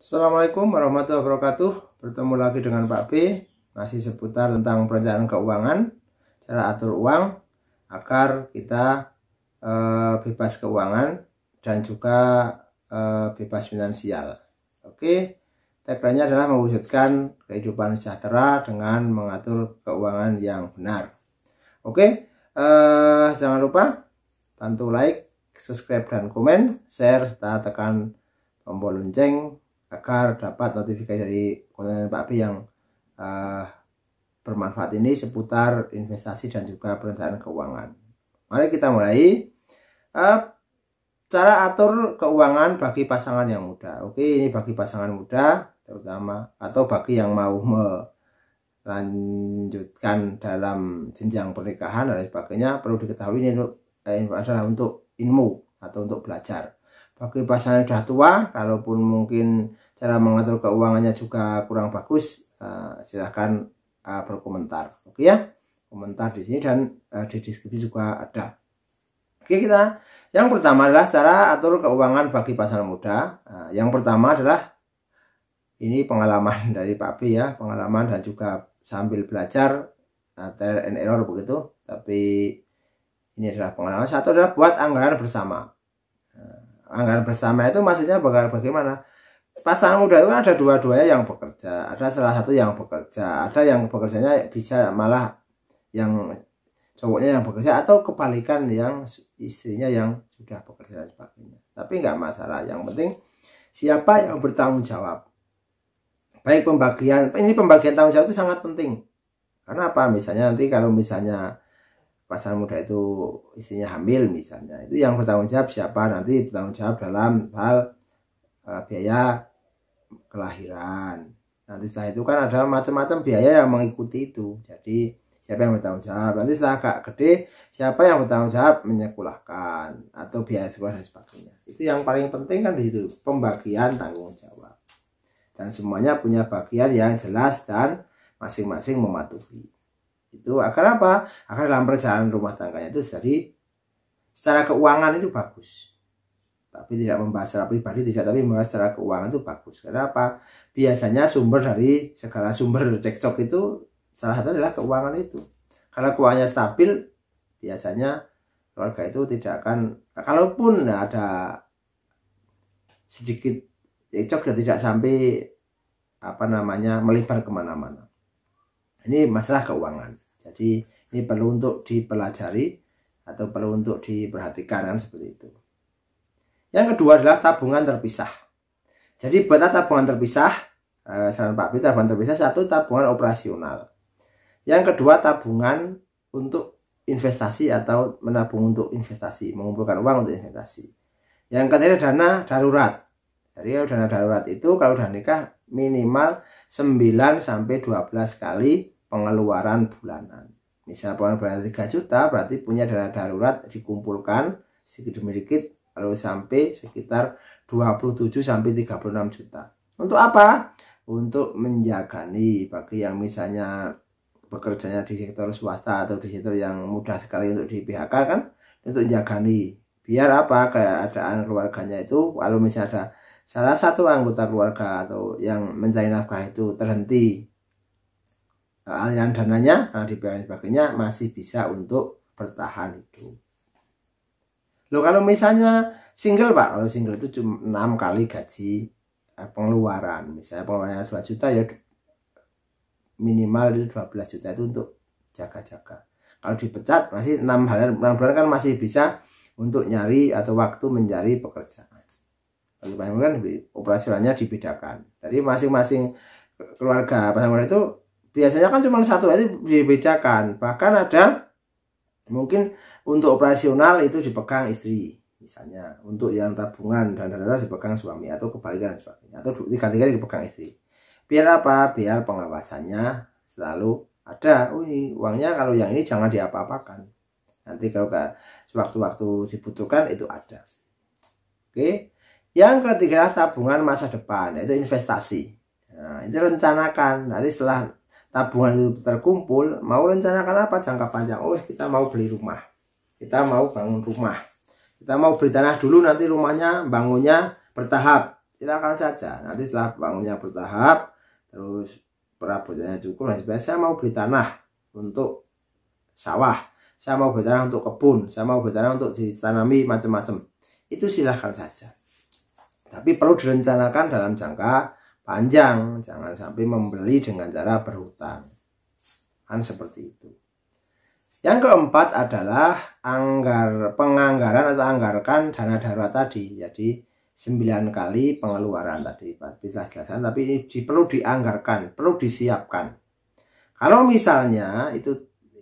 Assalamualaikum warahmatullahi wabarakatuh. Bertemu lagi dengan Pak B. Masih seputar tentang perencanaan keuangan, cara atur uang agar kita bebas keuangan dan juga bebas finansial. Oke, tagline-nya adalah mewujudkan kehidupan sejahtera dengan mengatur keuangan yang benar. Oke, jangan lupa bantu like, subscribe dan komen, share serta tekan tombol lonceng agar dapat notifikasi dari konten Pak B yang bermanfaat ini seputar investasi dan juga perencanaan keuangan. Mari kita mulai. Cara atur keuangan bagi pasangan yang muda. Oke, ini bagi pasangan muda terutama atau bagi yang mau melanjutkan dalam jenjang pernikahan dan sebagainya. Perlu diketahui ini adalah untuk ilmu atau untuk belajar. Bagi pasangan yang sudah tua, kalaupun mungkin cara mengatur keuangannya juga kurang bagus, silahkan berkomentar. Oke ya, komentar di sini dan di deskripsi juga ada. Oke, kita yang pertama adalah cara atur keuangan bagi pasangan muda. Yang pertama adalah ini pengalaman dari Pak B ya, pengalaman dan juga sambil belajar trial and error begitu. Tapi ini adalah pengalaman. Satu adalah buat anggaran bersama. Anggaran bersama itu maksudnya bagaimana? Pasangan muda itu ada dua-duanya yang bekerja, ada salah satu yang bekerja, ada yang bekerjanya bisa malah yang cowoknya yang bekerja atau kebalikan yang istrinya yang sudah bekerja dan sebagainya. Tapi nggak masalah, yang penting siapa yang bertanggung jawab. Baik pembagian, ini pembagian tanggung jawab itu sangat penting. Karena apa? Misalnya nanti kalau misalnya pasangan muda itu istrinya hamil misalnya, itu yang bertanggung jawab siapa? Nanti bertanggung jawab dalam hal biaya kelahiran. Nanti setelah itu kan ada macam-macam biaya yang mengikuti itu. Jadi siapa yang bertanggung jawab? Nanti setelah agak gede, siapa yang bertanggung jawab menyekolahkan atau biaya sekolah dan sebagainya. Itu yang paling penting kan di situ, pembagian tanggung jawab. Dan semuanya punya bagian yang jelas dan masing-masing mematuhi. Itu agar apa? Agar dalam perjalanan rumah tangganya itu jadi secara keuangan itu bagus. Tapi tidak membahas secara pribadi tidak, tapi membahas secara keuangan itu bagus. Karena apa? Biasanya sumber dari segala sumber cekcok itu salah satu adalah keuangan itu. Kalau keuangannya stabil, biasanya keluarga itu tidak akan, kalaupun ada sedikit cekcok ya tidak sampai melebar kemana-mana. Ini masalah keuangan. Jadi ini perlu untuk dipelajari atau perlu untuk diperhatikan kan seperti itu. Yang kedua adalah tabungan terpisah. Jadi buat tabungan terpisah, saran Pak B, tabungan terpisah satu tabungan operasional. Yang kedua tabungan untuk investasi atau menabung untuk investasi, mengumpulkan uang untuk investasi. Yang ketiga dana darurat. Jadi dana darurat itu kalau udah nikah minimal 9 sampai 12 kali pengeluaran bulanan. Misal pengeluaran bulanan 3 juta, berarti punya dana darurat dikumpulkan sedikit demi sedikit lalu sampai sekitar 27 sampai 36 juta. Untuk apa? Untuk menjagani bagi yang misalnya bekerjanya di sektor swasta atau di sektor yang mudah sekali untuk di PHK kan, untuk menjagani biar apa keadaan keluarganya itu kalau misalnya ada salah satu anggota keluarga atau yang mencari nafkah itu terhenti aliran dananya karena di PHK sebagainya, masih bisa untuk bertahan hidup. Loh kalau misalnya single Pak, kalau single itu cuma 6 kali gaji pengeluaran. Misalnya pengeluarannya 2 juta ya minimal itu 12 juta itu untuk jaga-jaga. Kalau dipecat masih 6 bulan kan masih bisa untuk nyari atau waktu mencari pekerjaan. Kalau kan operasionalnya dibedakan. Jadi masing-masing keluarga pasangan itu biasanya kan cuma satu itu dibedakan. Bahkan ada mungkin untuk operasional itu dipegang istri, misalnya untuk yang tabungan dan dana dipegang suami atau kebalikan dan sebagainya, atau tiga-tiga dipegang istri. Biar apa? Biar pengawasannya selalu ada. Oh ini uangnya kalau yang ini jangan diapa-apakan. Nanti kalau sewaktu-waktu dibutuhkan itu ada. Oke. Yang ketiga tabungan masa depan, yaitu investasi. Nah, itu rencanakan. Nanti setelah tabungan itu terkumpul, mau rencanakan apa jangka panjang? Oh kita mau beli rumah, kita mau bangun rumah, kita mau beli tanah dulu, nanti rumahnya bangunnya bertahap. silakan saja. Nanti setelah bangunnya bertahap, terus perabotannya cukup, dan sebagainya, saya mau beli tanah untuk sawah, saya mau beli tanah untuk kebun, saya mau beli tanah untuk ditanami macam-macam, itu silahkan saja. Tapi perlu direncanakan dalam jangka panjang, jangan sampai membeli dengan cara berhutang, kan seperti itu. Yang keempat adalah penganggaran atau anggarkan dana darurat tadi. Jadi 9 kali pengeluaran tadi bisa jelaskan, tapi ini perlu dianggarkan, perlu disiapkan. Kalau misalnya itu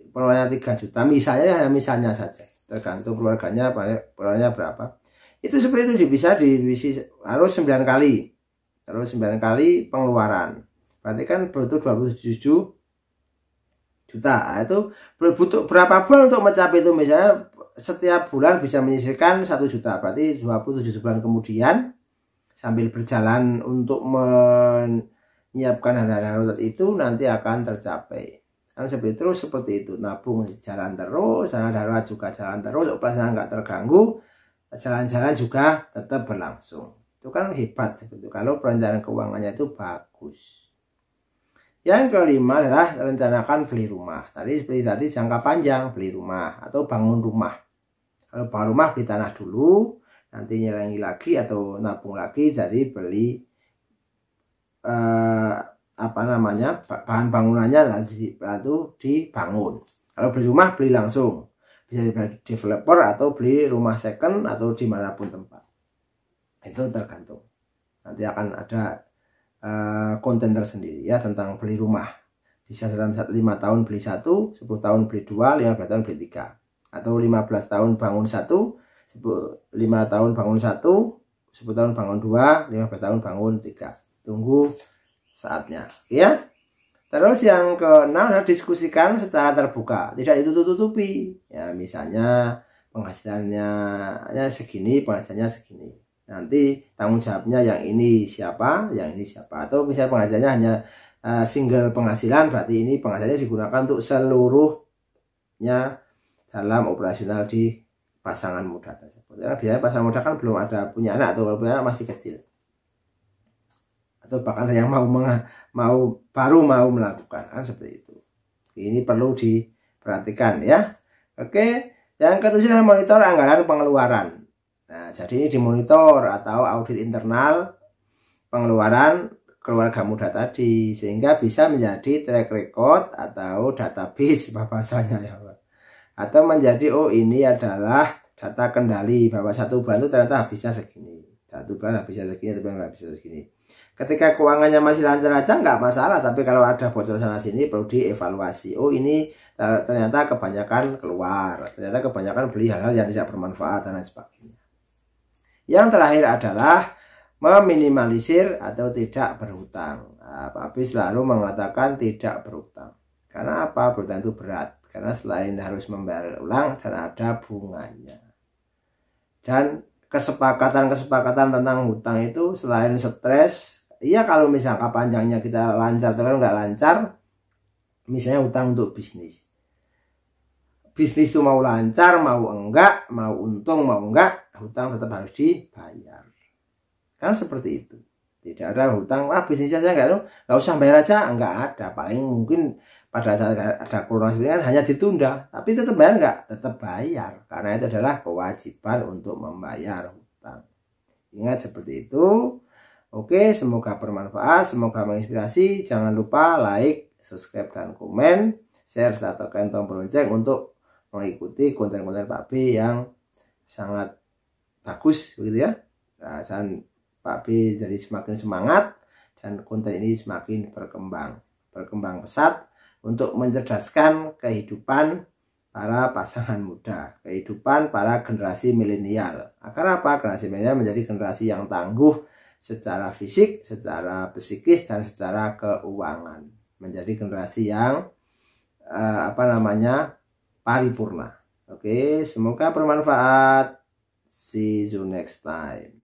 pengeluarannya 3 juta, misalnya saja, tergantung keluarganya berapa. Itu seperti itu bisa harus 9 kali. Terus 9 kali pengeluaran. Berarti kan butuh 27 juta. Itu butuh berapa bulan untuk mencapai itu? Misalnya setiap bulan bisa menyisihkan 1 juta. Berarti 27 bulan kemudian sambil berjalan untuk menyiapkan dana darurat itu nanti akan tercapai. Kan seperti itu. Nabung jalan terus, dana darurat juga jalan terus, operasional nggak terganggu, jalan-jalan juga tetap berlangsung. Itu kan hebat seperti itu kalau perencanaan keuangannya itu bagus. Yang kelima adalah rencanakan beli rumah. Seperti tadi jangka panjang beli rumah atau bangun rumah. Kalau bangun rumah beli tanah dulu, nanti nyelengi lagi atau nabung lagi, jadi beli bahan bangunannya lalu dibangun. Kalau beli rumah beli langsung, bisa beli developer atau beli rumah second atau dimanapun tempat. Itu tergantung. Nanti akan ada konten tersendiri ya tentang beli rumah. Bisa dalam 5 tahun beli 1, 10 tahun beli 2, 15 tahun beli 3, atau 15 tahun bangun 1, 5 tahun bangun 1, 10 tahun bangun 2, 15 tahun bangun 3. Tunggu saatnya ya. Terus yang keenam adalah diskusikan secara terbuka, tidak ditutup-tutupi ya. Misalnya penghasilannya segini, penghasilannya segini, nanti tanggung jawabnya yang ini siapa, atau misalnya penghasilannya hanya single penghasilan, berarti ini penghasilannya digunakan untuk seluruhnya dalam operasional di pasangan muda tersebut. Karena biasanya pasangan muda kan belum ada punya anak atau punya anak masih kecil, atau bahkan yang baru mau melakukan, kan seperti itu. Ini perlu diperhatikan ya. Oke, yang ketujuh adalah monitor anggaran pengeluaran. Nah, jadi ini dimonitor atau audit internal pengeluaran keluarga muda tadi, sehingga bisa menjadi track record atau database bahasanya ya, atau menjadi ini adalah data kendali bahwa 1 bulan itu ternyata habisnya segini, 1 bulan habisnya segini, 1 bulan habisnya segini. Ketika keuangannya masih lancar aja nggak masalah, tapi kalau ada bocor sana sini perlu dievaluasi. Ini ternyata kebanyakan keluar, ternyata kebanyakan beli hal-hal yang tidak bermanfaat dan lain sebagainya. Yang terakhir adalah meminimalisir atau tidak berhutang. Pak Abi selalu mengatakan tidak berhutang. Karena apa? Berhutang itu berat. Karena selain harus membayar ulang dan ada bunganya. Dan kesepakatan tentang hutang itu selain stres, iya kalau misalnya panjangnya kita lancar atau nggak lancar, misalnya hutang untuk bisnis. Bisnis itu mau lancar, mau enggak, mau untung, mau enggak, hutang tetap harus dibayar. Kan seperti itu. Tidak ada hutang, bisnis saja nggak usah bayar aja, enggak ada. Paling mungkin pada saat ada corona kan hanya ditunda, tapi tetap bayar enggak? Tetap bayar. Karena itu adalah kewajiban untuk membayar hutang. Ingat seperti itu. Oke, semoga bermanfaat, semoga menginspirasi. Jangan lupa like, subscribe, dan komen, share, serta tekan tombol lonceng untuk mengikuti konten-konten Pak B yang sangat bagus begitu ya. Dan Pak B jadi semakin semangat dan konten ini semakin berkembang pesat untuk mencerdaskan kehidupan para pasangan muda, kehidupan para generasi milenial. Agar apa? Generasi milenial menjadi generasi yang tangguh secara fisik, secara psikis, dan secara keuangan. Menjadi generasi yang paripurna. Oke, semoga bermanfaat. See you next time.